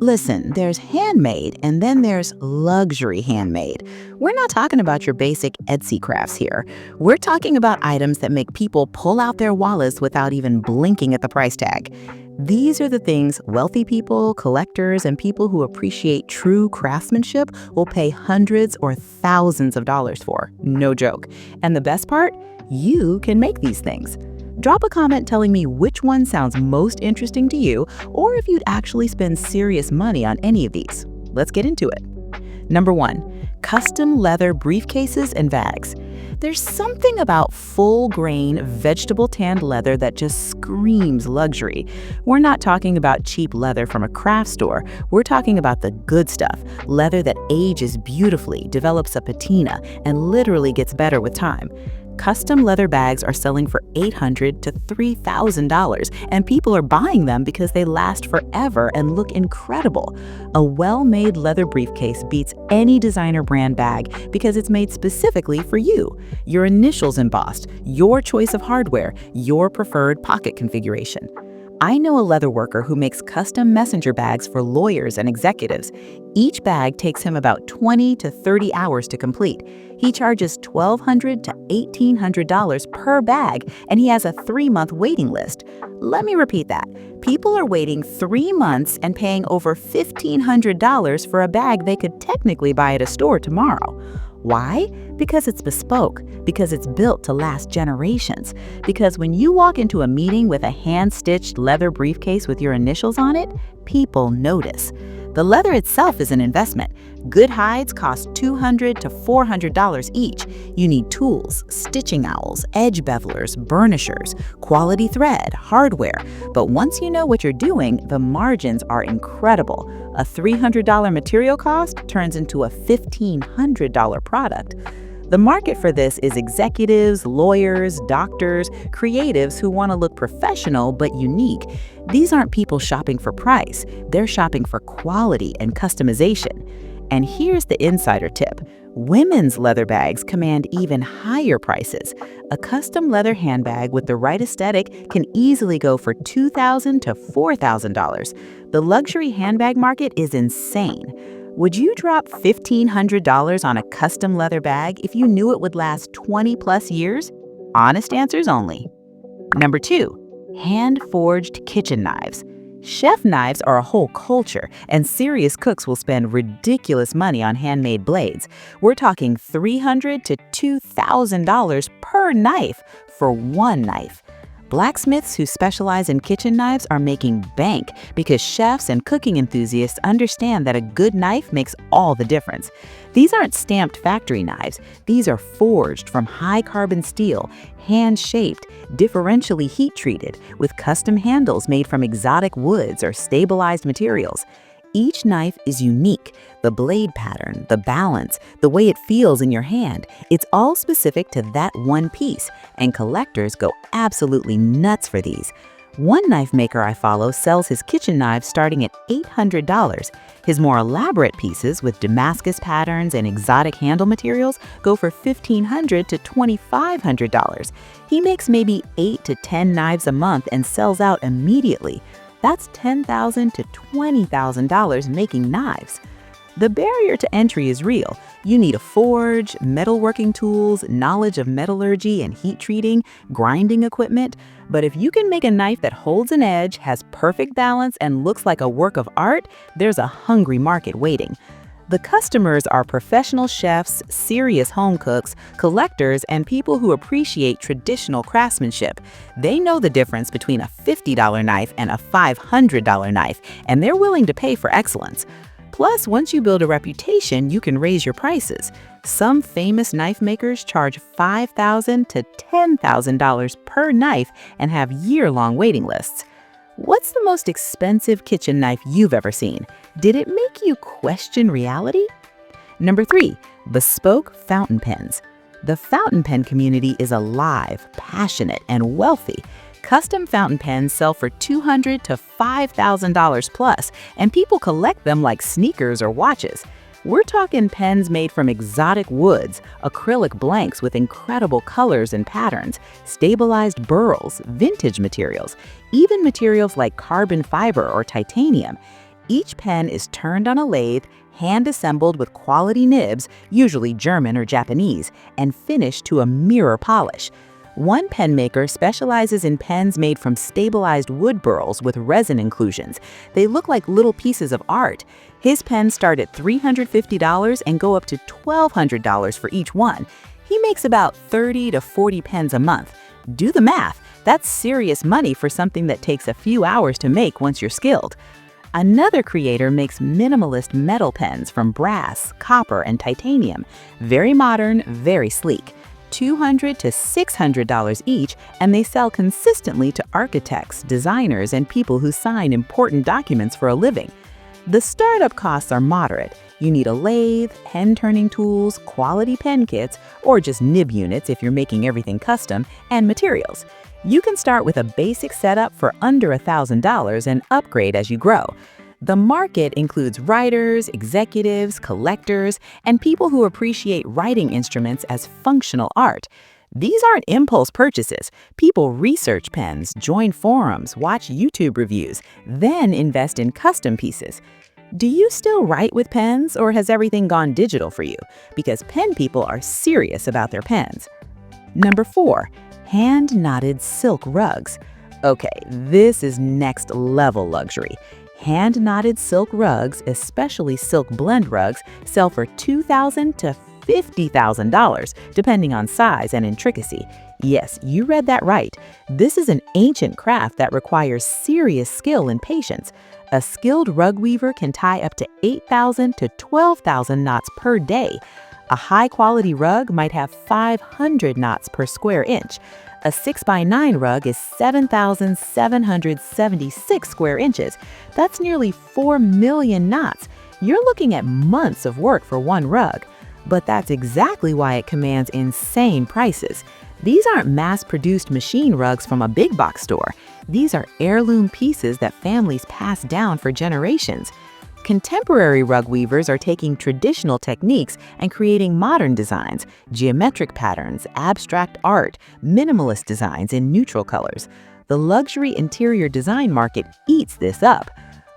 Listen, there's handmade and then there's luxury handmade. We're not talking about your basic Etsy crafts here. We're talking about items that make people pull out their wallets without even blinking at the price tag. These are the things wealthy people, collectors, and people who appreciate true craftsmanship will pay hundreds or thousands of dollars for. No joke. And the best part? You can make these things. Drop a comment telling me which one sounds most interesting to you, or if you'd actually spend serious money on any of these. Let's get into it. Number 1, custom leather briefcases and bags. There's something about full-grain, vegetable-tanned leather that just screams luxury. We're not talking about cheap leather from a craft store. We're talking about the good stuff, leather that ages beautifully, develops a patina, and literally gets better with time. Custom leather bags are selling for $800 to $3,000, and people are buying them because they last forever and look incredible. A well-made leather briefcase beats any designer brand bag because it's made specifically for you. Your initials embossed, your choice of hardware, your preferred pocket configuration. I know a leather worker who makes custom messenger bags for lawyers and executives. Each bag takes him about 20 to 30 hours to complete. He charges $1,200 to $1,800 per bag, and he has a 3-month waiting list. Let me repeat that. People are waiting 3 months and paying over $1,500 for a bag they could technically buy at a store tomorrow. Why? Because it's bespoke, because it's built to last generations, because when you walk into a meeting with a hand-stitched leather briefcase with your initials on it, people notice. The leather itself is an investment. Good hides cost $200 to $400 each. You need tools, stitching owls, edge bevelers, burnishers, quality thread, hardware. But once you know what you're doing, the margins are incredible. A $300 material cost turns into a $1,500 product. The market for this is executives, lawyers, doctors, creatives who want to look professional but unique. These aren't people shopping for price. They're shopping for quality and customization. And here's the insider tip. Women's leather bags command even higher prices. A custom leather handbag with the right aesthetic can easily go for $2,000 to $4,000. The luxury handbag market is insane. Would you drop $1,500 on a custom leather bag if you knew it would last 20+ years? Honest answers only. Number 2, hand-forged kitchen knives. Chef knives are a whole culture, and serious cooks will spend ridiculous money on handmade blades. We're talking $300 to $2,000 per knife for one knife. Blacksmiths who specialize in kitchen knives are making bank because chefs and cooking enthusiasts understand that a good knife makes all the difference. These aren't stamped factory knives. These are forged from high-carbon steel, hand-shaped, differentially heat-treated, with custom handles made from exotic woods or stabilized materials. Each knife is unique. The blade pattern, the balance, the way it feels in your hand, it's all specific to that one piece, and collectors go absolutely nuts for these. One knife maker I follow sells his kitchen knives starting at $800. His more elaborate pieces with Damascus patterns and exotic handle materials go for $1,500 to $2,500. He makes maybe 8 to 10 knives a month and sells out immediately. That's $10,000 to $20,000 making knives. The barrier to entry is real. You need a forge, metalworking tools, knowledge of metallurgy and heat treating, grinding equipment. But if you can make a knife that holds an edge, has perfect balance, and looks like a work of art, there's a hungry market waiting. The customers are professional chefs, serious home cooks, collectors, and people who appreciate traditional craftsmanship. They know the difference between a $50 knife and a $500 knife, and they're willing to pay for excellence. Plus, once you build a reputation, you can raise your prices. Some famous knife makers charge $5,000 to $10,000 per knife and have year-long waiting lists. What's the most expensive kitchen knife you've ever seen? Did it make you question reality? Number 3, bespoke fountain pens. The fountain pen community is alive, passionate, and wealthy. Custom fountain pens sell for $200 to $5,000 plus, and people collect them like sneakers or watches. We're talking pens made from exotic woods, acrylic blanks with incredible colors and patterns, stabilized burls, vintage materials, even materials like carbon fiber or titanium. Each pen is turned on a lathe, hand-assembled with quality nibs, usually German or Japanese, and finished to a mirror polish. One pen maker specializes in pens made from stabilized wood burls with resin inclusions. They look like little pieces of art. His pens start at $350 and go up to $1,200 for each one. He makes about 30 to 40 pens a month. Do the math. That's serious money for something that takes a few hours to make once you're skilled. Another creator makes minimalist metal pens from brass, copper, and titanium. Very modern, very sleek. $200 to $600 each, and they sell consistently to architects, designers, and people who sign important documents for a living. The startup costs are moderate. You need a lathe, pen-turning tools, quality pen kits, or just nib units if you're making everything custom, and materials. You can start with a basic setup for under $1,000 and upgrade as you grow. The market includes writers, executives, collectors, and people who appreciate writing instruments as functional art. These aren't impulse purchases. People research pens, join forums, watch YouTube reviews, then invest in custom pieces. Do you still write with pens, or has everything gone digital for you? Because pen people are serious about their pens. Number 4. Hand-knotted silk rugs. Okay, this is next level luxury. Hand-knotted silk rugs, especially silk blend rugs, sell for $2,000 to $50,000, depending on size and intricacy. Yes, you read that right. This is an ancient craft that requires serious skill and patience. A skilled rug weaver can tie up to 8,000 to 12,000 knots per day. A high-quality rug might have 500 knots per square inch. A 6x9 rug is 7,776 square inches. That's nearly 4 million knots. You're looking at months of work for one rug. But that's exactly why it commands insane prices. These aren't mass-produced machine rugs from a big box store. These are heirloom pieces that families pass down for generations. Contemporary rug weavers are taking traditional techniques and creating modern designs, geometric patterns, abstract art, minimalist designs in neutral colors. The luxury interior design market eats this up.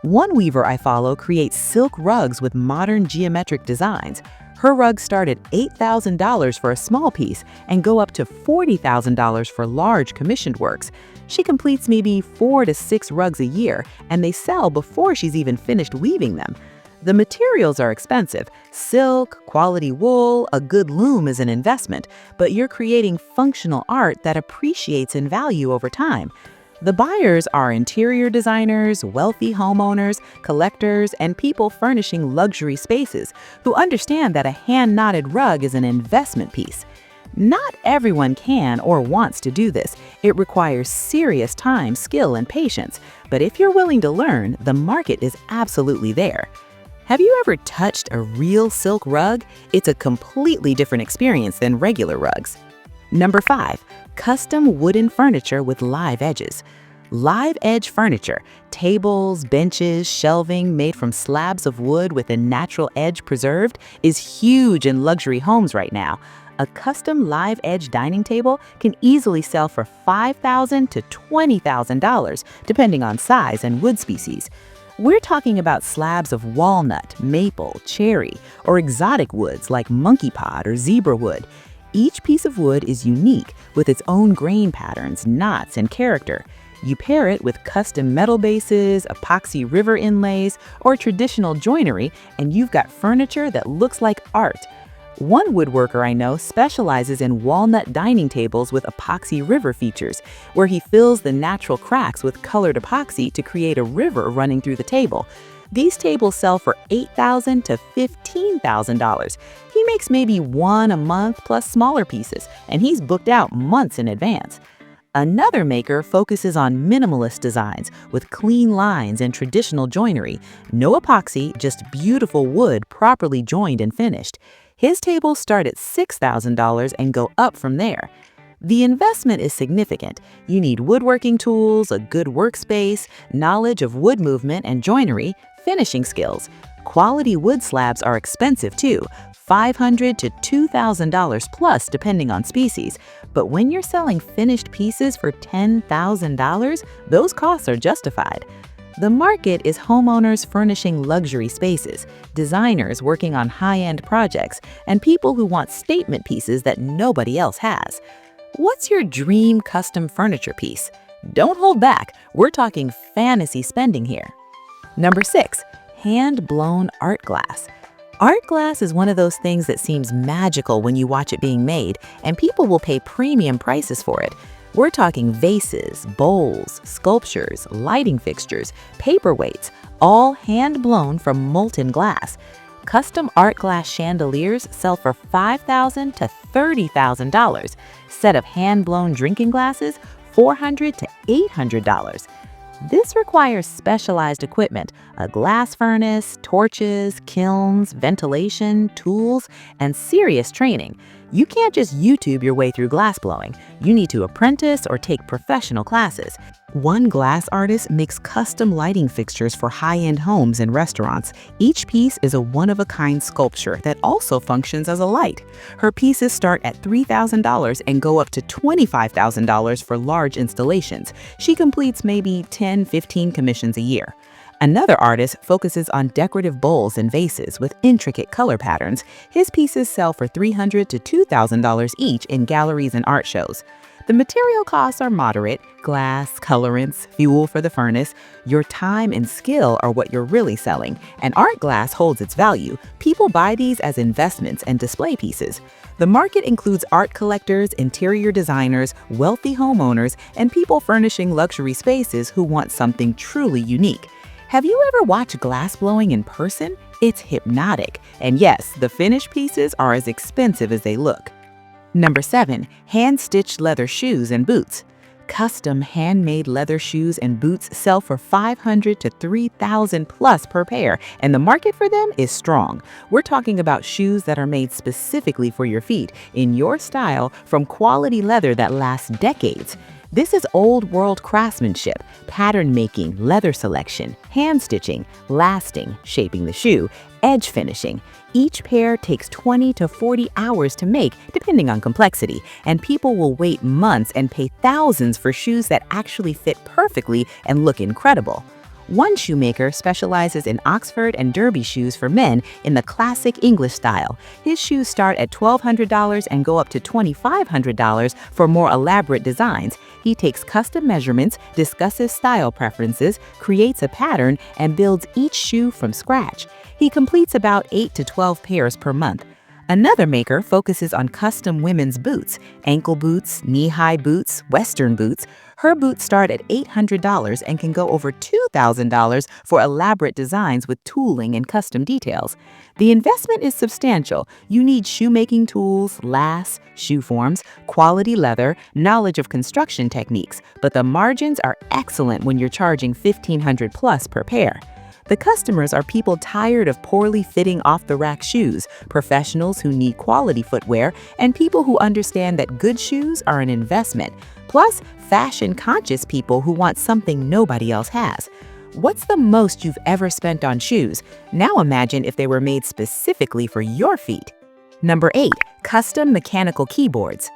One weaver I follow creates silk rugs with modern geometric designs. Her rugs start at $8,000 for a small piece and go up to $40,000 for large commissioned works. She completes maybe 4 to 6 rugs a year, and they sell before she's even finished weaving them. The materials are expensive. Silk, quality wool, a good loom is an investment, but you're creating functional art that appreciates in value over time. The buyers are interior designers, wealthy homeowners, collectors, and people furnishing luxury spaces who understand that a hand-knotted rug is an investment piece. Not everyone can or wants to do this. It requires serious time, skill, and patience. But if you're willing to learn, the market is absolutely there. Have you ever touched a real silk rug? It's a completely different experience than regular rugs. Number 5. Custom wooden furniture with live edges. Live edge furniture, tables, benches, shelving made from slabs of wood with a natural edge preserved, is huge in luxury homes right now. A custom live edge dining table can easily sell for $5,000 to $20,000, depending on size and wood species. We're talking about slabs of walnut, maple, cherry, or exotic woods like monkey pod or zebra wood. Each piece of wood is unique with its own grain patterns, knots, and character. You pair it with custom metal bases, epoxy river inlays, or traditional joinery, and you've got furniture that looks like art. One woodworker I know specializes in walnut dining tables with epoxy river features, where he fills the natural cracks with colored epoxy to create a river running through the table. These tables sell for $8,000 to $15,000. He makes maybe one a month plus smaller pieces, and he's booked out months in advance. Another maker focuses on minimalist designs with clean lines and traditional joinery. No epoxy, just beautiful wood properly joined and finished. His tables start at $6,000 and go up from there. The investment is significant. You need woodworking tools, a good workspace, knowledge of wood movement and joinery, finishing skills. Quality wood slabs are expensive too, $500 to $2,000 plus depending on species. But when you're selling finished pieces for $10,000, those costs are justified. The market is homeowners furnishing luxury spaces, designers working on high-end projects, and people who want statement pieces that nobody else has. What's your dream custom furniture piece? Don't hold back. We're talking fantasy spending here. Number 6. Hand-blown art glass. Art glass is one of those things that seems magical when you watch it being made, and people will pay premium prices for it. We're talking vases, bowls, sculptures, lighting fixtures, paperweights, all hand-blown from molten glass. Custom art glass chandeliers sell for $5,000 to $30,000. Set of hand-blown drinking glasses, $400 to $800. This requires specialized equipment, a glass furnace, torches, kilns, ventilation, tools, and serious training. You can't just YouTube your way through glass blowing. You need to apprentice or take professional classes. One glass artist makes custom lighting fixtures for high-end homes and restaurants. Each piece is a one-of-a-kind sculpture that also functions as a light. Her pieces start at $3,000 and go up to $25,000 for large installations. She completes maybe 10-15 commissions a year. Another artist focuses on decorative bowls and vases with intricate color patterns. His pieces sell for $300 to $2,000 each in galleries and art shows. The material costs are moderate: glass, colorants, fuel for the furnace. Your time and skill are what you're really selling, and art glass holds its value. People buy these as investments and display pieces. The market includes art collectors, interior designers, wealthy homeowners, and people furnishing luxury spaces who want something truly unique. Have you ever watched glass blowing in person? It's hypnotic. And yes, the finished pieces are as expensive as they look. Number 7. Hand-stitched leather shoes and boots. Custom handmade leather shoes and boots sell for $500 to $3,000 plus per pair, and the market for them is strong. We're talking about shoes that are made specifically for your feet, in your style, from quality leather that lasts decades. This is old-world craftsmanship, pattern making, leather selection, hand stitching, lasting, shaping the shoe, edge finishing. Each pair takes 20 to 40 hours to make, depending on complexity, and people will wait months and pay thousands for shoes that actually fit perfectly and look incredible. One shoemaker specializes in Oxford and Derby shoes for men in the classic English style. His shoes start at $1,200 and go up to $2,500 for more elaborate designs. He takes custom measurements, discusses style preferences, creates a pattern, and builds each shoe from scratch. He completes about 8 to 12 pairs per month. Another maker focuses on custom women's boots, ankle boots, knee-high boots, western boots. Her boots start at $800 and can go over $2,000 for elaborate designs with tooling and custom details. The investment is substantial. You need shoemaking tools, laths, shoe forms, quality leather, knowledge of construction techniques, but the margins are excellent when you're charging $1,500 plus per pair. The customers are people tired of poorly fitting off-the-rack shoes, professionals who need quality footwear, and people who understand that good shoes are an investment, plus fashion-conscious people who want something nobody else has. What's the most you've ever spent on shoes? Now imagine if they were made specifically for your feet. Number 8. Custom mechanical keyboards.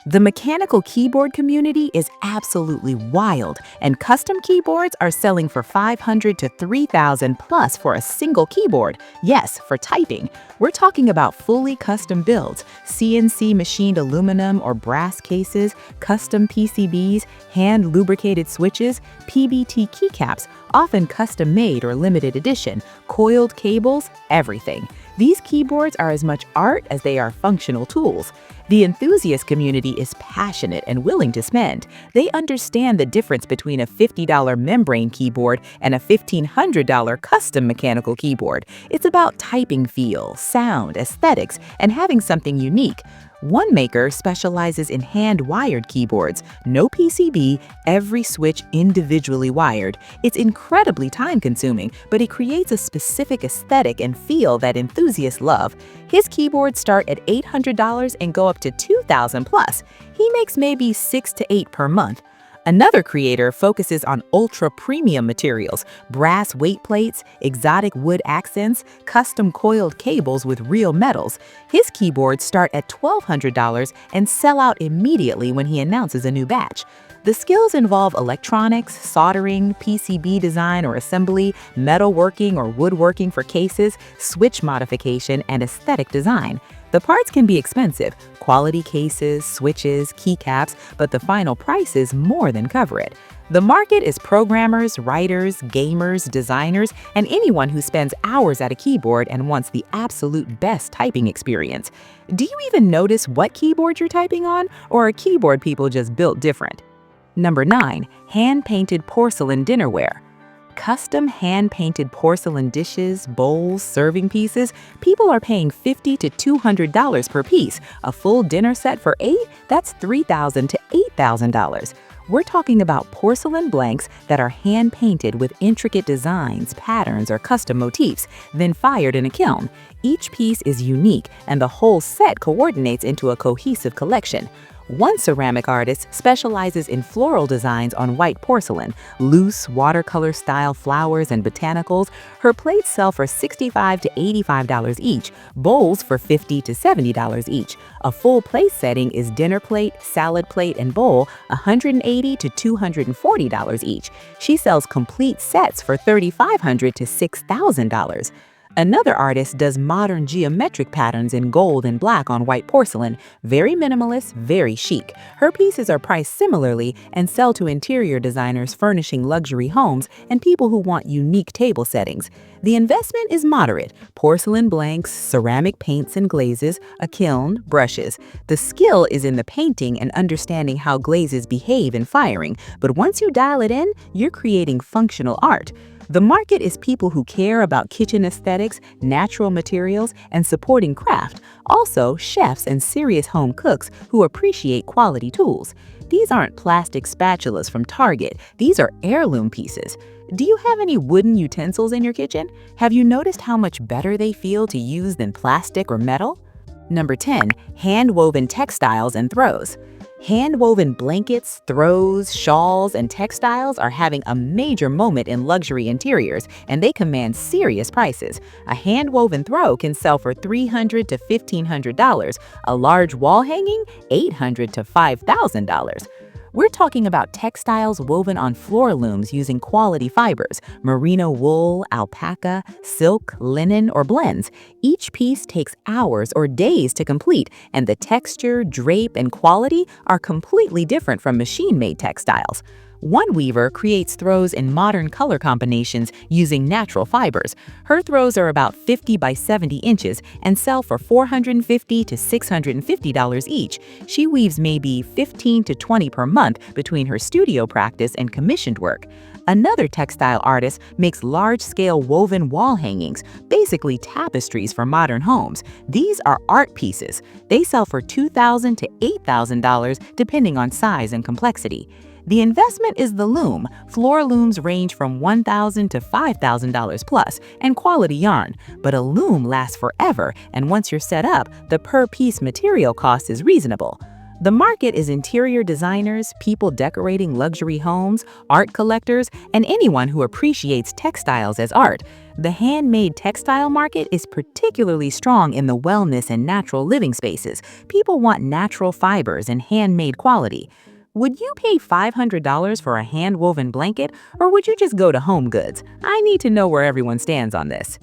The mechanical keyboard community is absolutely wild, and custom keyboards are selling for $500 to $3,000 plus for a single keyboard. Yes, for typing. We're talking about fully custom builds, CNC machined aluminum or brass cases, custom PCBs, hand lubricated switches, PBT keycaps, often custom made or limited edition, coiled cables, everything. These keyboards are as much art as they are functional tools. The enthusiast community is passionate and willing to spend. They understand the difference between a $50 membrane keyboard and a $1,500 custom mechanical keyboard. It's about typing feel, sound, aesthetics, and having something unique. One maker specializes in hand-wired keyboards, no PCB, every switch individually wired. It's incredibly time-consuming, but it creates a specific aesthetic and feel that enthusiasts love. His keyboards start at $800 and go up to $2,000 plus. He makes maybe 6 to 8 per month. Another creator focuses on ultra-premium materials, brass weight plates, exotic wood accents, custom coiled cables with real metals. His keyboards start at $1,200 and sell out immediately when he announces a new batch. The skills involve electronics, soldering, PCB design or assembly, metalworking or woodworking for cases, switch modification, and aesthetic design. The parts can be expensive, quality cases, switches, keycaps, but the final prices more than cover it. The market is programmers, writers, gamers, designers, and anyone who spends hours at a keyboard and wants the absolute best typing experience. Do you even notice what keyboard you're typing on, or are keyboard people just built different? Number 9. Hand-painted porcelain dinnerware. Custom hand-painted porcelain dishes, bowls, serving pieces, people are paying $50 to $200 per piece. A full dinner set for 8? That's $3,000 to $8,000. We're talking about porcelain blanks that are hand-painted with intricate designs, patterns, or custom motifs, then fired in a kiln. Each piece is unique, and the whole set coordinates into a cohesive collection. One ceramic artist specializes in floral designs on white porcelain, loose watercolor-style flowers and botanicals. Her plates sell for $65 to $85 each, bowls for $50 to $70 each. A full place setting is dinner plate, salad plate, and bowl, $180 to $240 each. She sells complete sets for $3,500 to $6,000. Another artist does modern geometric patterns in gold and black on white porcelain. Very minimalist, very chic. Her pieces are priced similarly and sell to interior designers furnishing luxury homes and people who want unique table settings. The investment is moderate: porcelain blanks, ceramic paints and glazes, a kiln, brushes. The skill is in the painting and understanding how glazes behave in firing, but once you dial it in, you're creating functional art. The market is people who care about kitchen aesthetics, natural materials, and supporting craft. Also, chefs and serious home cooks who appreciate quality tools. These aren't plastic spatulas from Target. These are heirloom pieces. Do you have any wooden utensils in your kitchen? Have you noticed how much better they feel to use than plastic or metal? Number 10. Hand-woven textiles and throws. Hand-woven blankets, throws, shawls, and textiles are having a major moment in luxury interiors, and they command serious prices. A hand-woven throw can sell for $300 to $1,500, a large wall hanging, $800 to $5,000. We're talking about textiles woven on floor looms using quality fibers: merino wool, alpaca, silk, linen, or blends. Each piece takes hours or days to complete, and the texture, drape, and quality are completely different from machine-made textiles. One weaver creates throws in modern color combinations using natural fibers. Her throws are about 50 by 70 inches and sell for $450 to $650 each. She weaves maybe 15 to 20 per month between her studio practice and commissioned work. Another textile artist makes large-scale woven wall hangings, basically tapestries for modern homes. These are art pieces. They sell for $2,000 to $8,000 depending on size and complexity. The investment is the loom. Floor looms range from $1,000 to $5,000 plus, and quality yarn. But a loom lasts forever, and once you're set up, the per-piece material cost is reasonable. The market is interior designers, people decorating luxury homes, art collectors, and anyone who appreciates textiles as art. The handmade textile market is particularly strong in the wellness and natural living spaces. People want natural fibers and handmade quality. Would you pay $500 for a hand-woven blanket, or would you just go to Home Goods? I need to know where everyone stands on this.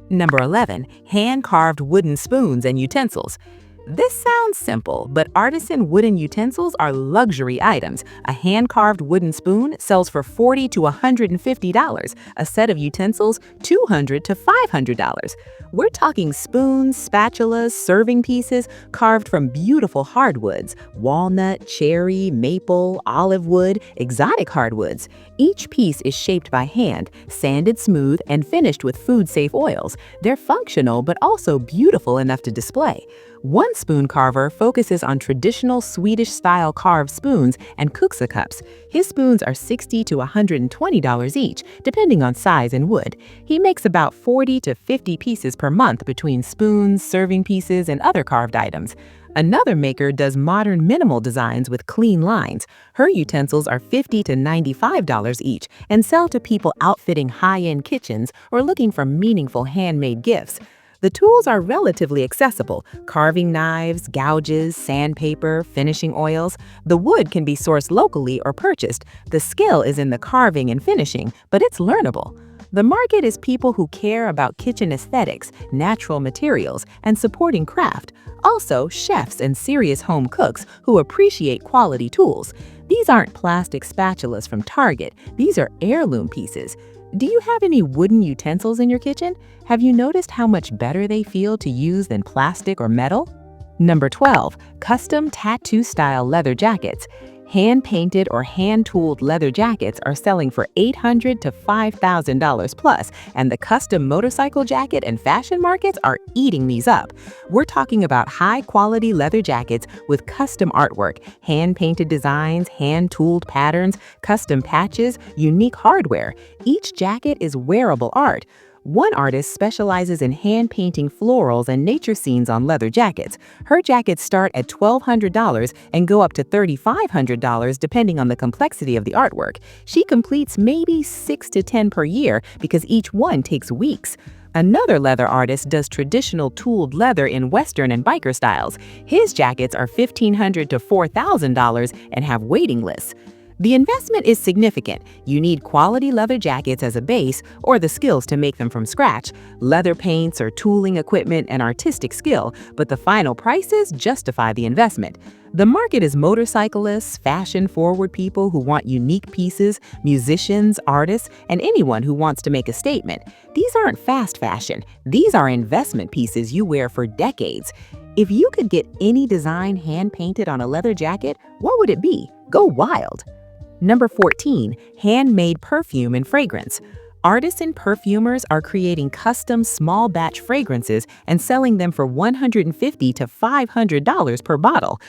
Number 11. Hand-carved wooden spoons and utensils. This sounds simple, but artisan wooden utensils are luxury items. A hand-carved wooden spoon sells for $40 to $150. A set of utensils, $200 to $500. We're talking spoons, spatulas, serving pieces carved from beautiful hardwoods: walnut, cherry, maple, olive wood, exotic hardwoods. Each piece is shaped by hand, sanded smooth, and finished with food-safe oils. They're functional but also beautiful enough to display. One spoon carver focuses on traditional Swedish-style carved spoons and kuksa cups. His spoons are $60 to $120 each, depending on size and wood. He makes about 40 to 50 pieces per month between spoons, serving pieces, and other carved items. Another maker does modern minimal designs with clean lines. Her utensils are $50 to $95 each and sell to people outfitting high-end kitchens or looking for meaningful handmade gifts. The tools are relatively accessible: carving knives, gouges, sandpaper, finishing oils. The wood can be sourced locally or purchased. The skill is in the carving and finishing, but it's learnable. The market is people who care about kitchen aesthetics, natural materials, and supporting craft. Also, chefs and serious home cooks who appreciate quality tools. These aren't plastic spatulas from Target. These are heirloom pieces. Do you have any wooden utensils in your kitchen? Have you noticed how much better they feel to use than plastic or metal? Number 12. Custom tattoo-style leather jackets. Hand-painted or hand-tooled leather jackets are selling for $800 to $5,000 plus, and the custom motorcycle jacket and fashion markets are eating these up. We're talking about high-quality leather jackets with custom artwork, hand-painted designs, hand-tooled patterns, custom patches, unique hardware. Each jacket is wearable art. One artist specializes in hand-painting florals and nature scenes on leather jackets. Her jackets start at $1,200 and go up to $3,500 depending on the complexity of the artwork. She completes maybe 6 to 10 per year because each one takes weeks. Another leather artist does traditional tooled leather in Western and biker styles. His jackets are $1,500 to $4,000 and have waiting lists. The investment is significant. You need quality leather jackets as a base or the skills to make them from scratch, leather paints or tooling equipment and artistic skill, but the final prices justify the investment. The market is motorcyclists, fashion-forward people who want unique pieces, musicians, artists, and anyone who wants to make a statement. These aren't fast fashion. These are investment pieces you wear for decades. If you could get any design hand-painted on a leather jacket, what would it be? Go wild! Number 14. Handmade perfume and fragrance. Artisan perfumers are creating custom small batch fragrances and selling them for $150 to $500 per bottle.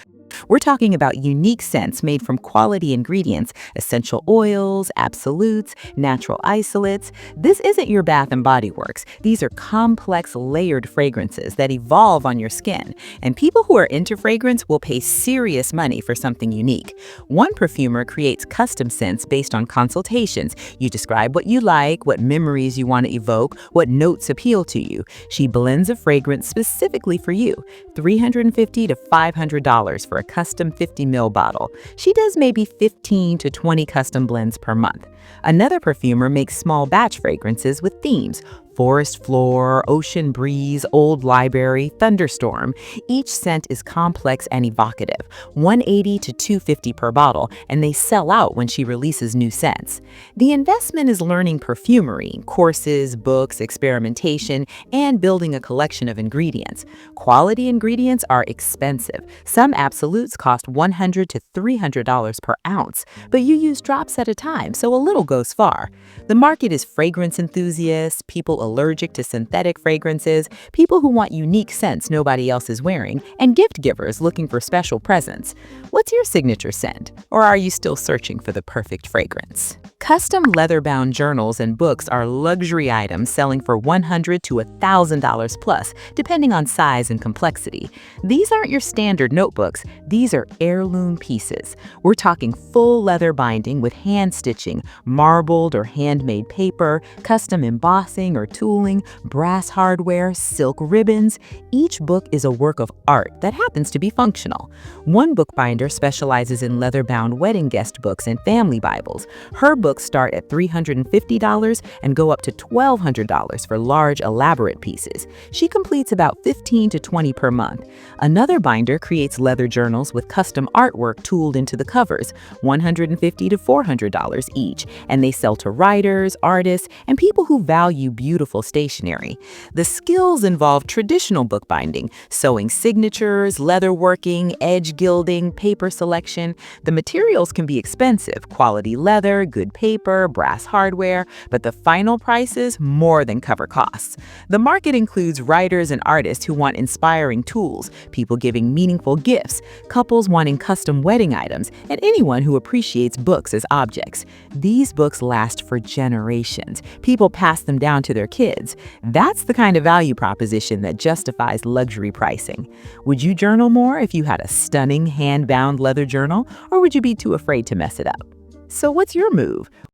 We're talking about unique scents made from quality ingredients, essential oils, absolutes, natural isolates. This isn't your Bath and Body Works. These are complex, layered fragrances that evolve on your skin. And people who are into fragrance will pay serious money for something unique. One perfumer creates custom scents based on consultations. You describe what you like, what memories you want to evoke, what notes appeal to you. She blends a fragrance specifically for you. $350 to $500 for a custom 50 ml bottle. She does maybe 15 to 20 custom blends per month. Another perfumer makes small batch fragrances with themes: forest floor, ocean breeze, old library, thunderstorm. Each scent is complex and evocative, $180 to $250 per bottle, and they sell out when she releases new scents. The investment is learning perfumery, courses, books, experimentation, and building a collection of ingredients. Quality ingredients are expensive. Some absolutes cost $100 to $300 per ounce, but you use drops at a time, so a little goes far. The market is fragrance enthusiasts, people allergic to synthetic fragrances, people who want unique scents nobody else is wearing, and gift givers looking for special presents. What's your signature scent? Or are you still searching for the perfect fragrance? Custom leather-bound journals and books are luxury items selling for $100 to $1,000 plus, depending on size and complexity. These aren't your standard notebooks. These are heirloom pieces. We're talking full leather binding with hand stitching, marbled or handmade paper, custom embossing or tooling, brass hardware, silk ribbons. Each book is a work of art that happens to be functional. One bookbinder specializes in leather-bound wedding guest books and family Bibles. Her books start at $350 and go up to $1,200 for large, elaborate pieces. She completes about 15 to 20 per month. Another binder creates leather journals with custom artwork tooled into the covers, $150 to $400 each, and they sell to writers, artists, and people who value beautiful stationery. The skills involve traditional bookbinding, sewing signatures, leatherworking, edge gilding, paper selection. The materials can be expensive: quality leather, good paper, brass hardware, but the final prices more than cover costs. The market includes writers and artists who want inspiring tools, people giving meaningful gifts, couples wanting custom wedding items, and anyone who appreciates books as objects. These books last for generations. People pass them down to their kids. That's the kind of value proposition that justifies luxury pricing. Would you journal more if you had a stunning hand-bound leather journal, or would you be too afraid to mess it up? So what's your move?